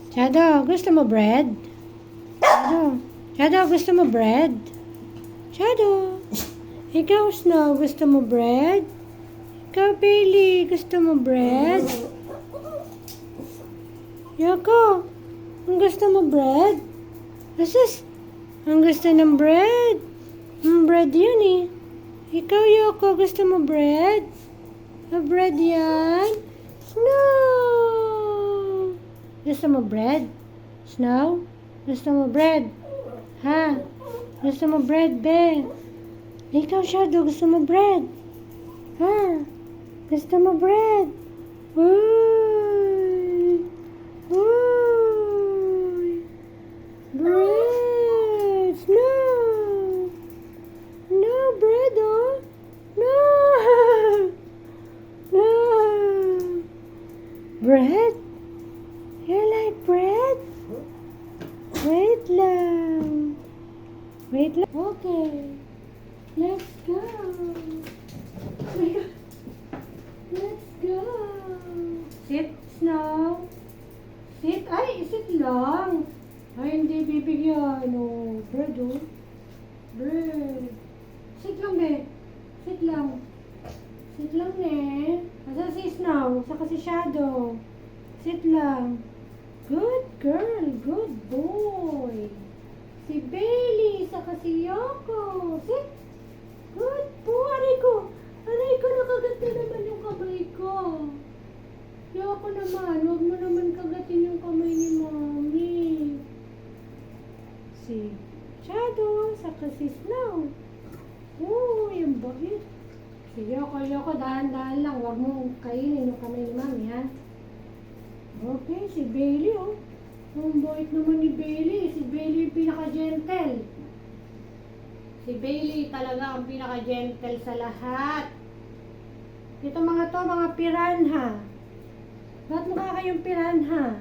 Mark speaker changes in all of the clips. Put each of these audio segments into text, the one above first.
Speaker 1: Shadow, gusto mo bread? Shadow, Shadow, gusto mo bread? Shadow, ikaw Snow, gusto mo bread? Ikaw Bailey, gusto mo bread? Yoko, ang gusto mo bread? Asus, ang gusto ng bread? Bread yun eh. Ikaw Yoko, gusto mo bread? Bread yan? No! Gusto mo bread? Snow? Gusto mo bread? Ha? Gusto mo bread, be? Ikaw, Shadow, gusto mo bread? Ha? Gusto mo bread? Uy! Uy! Bread! Snow! No bread, oh! No! No! Bread? You like bread? Wait lang. Wait lang. Okay. Let's go. Let's go. Sit, Snow. Sit. Ay, sit lang. Ay, hindi bibigyan. Oh, bread, oh. Bread. Sit lang, be. Sit lang. Sit lang, eh. Asa si Snow? Saka si Shadow. Sit lang. Good girl. Good boy. Si Bailey. Saka si Yoko. Sit. Good boy. Aray ko. Aray ko. Nakagat na naman yung kamay ko. Yoko naman. Huwag mo naman kagatin yung kamay ni Mommy. Si Shadow. Saka si Snow. Oh, yung bait. Si Yoko, dahan-dahan lang. Huwag mo kainin yung kamay ni Mami, ha? Okay, si Bailey, oh. Ang bait naman ni Bailey. Si Bailey yung pinaka-gentle. Si Bailey talaga ang pinaka-gentle sa lahat. Ito mga to, mga piranha. Bakit mukha kayong piranha?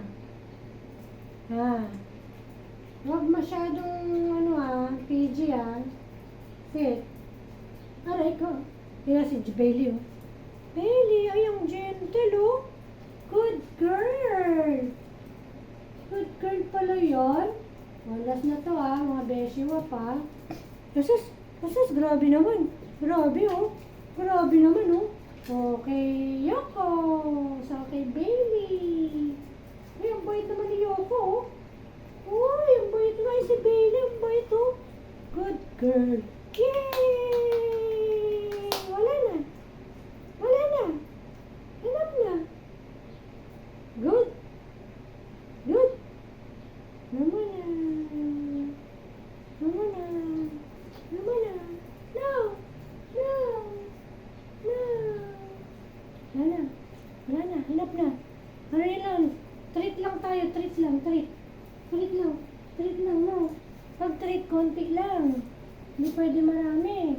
Speaker 1: Ha? Huwag masyadong, PG, ha? Sit. Aray ko. Kaya si Bailey, oh. Bailey, ay ang gentle, oh. Good girl. Good girl pala yun. Walas na to, ah. Mga beshiwa pa. Asus, grabe naman. Grabe, oh. Grabe naman, oh. Okay, Yoko. Sa kay Bailey. Ay, ang bait naman ni Yoko, oh. Uy, ang bait naman si Bailey. Ang bait, oh. Good girl. Yay! Wala na. Enough na. Good. Naman na. No. Wala na. Enough na. Ano yun lang? Treat lang tayo. Treat lang, no. Pag treat, konti lang. Hindi pwede marami.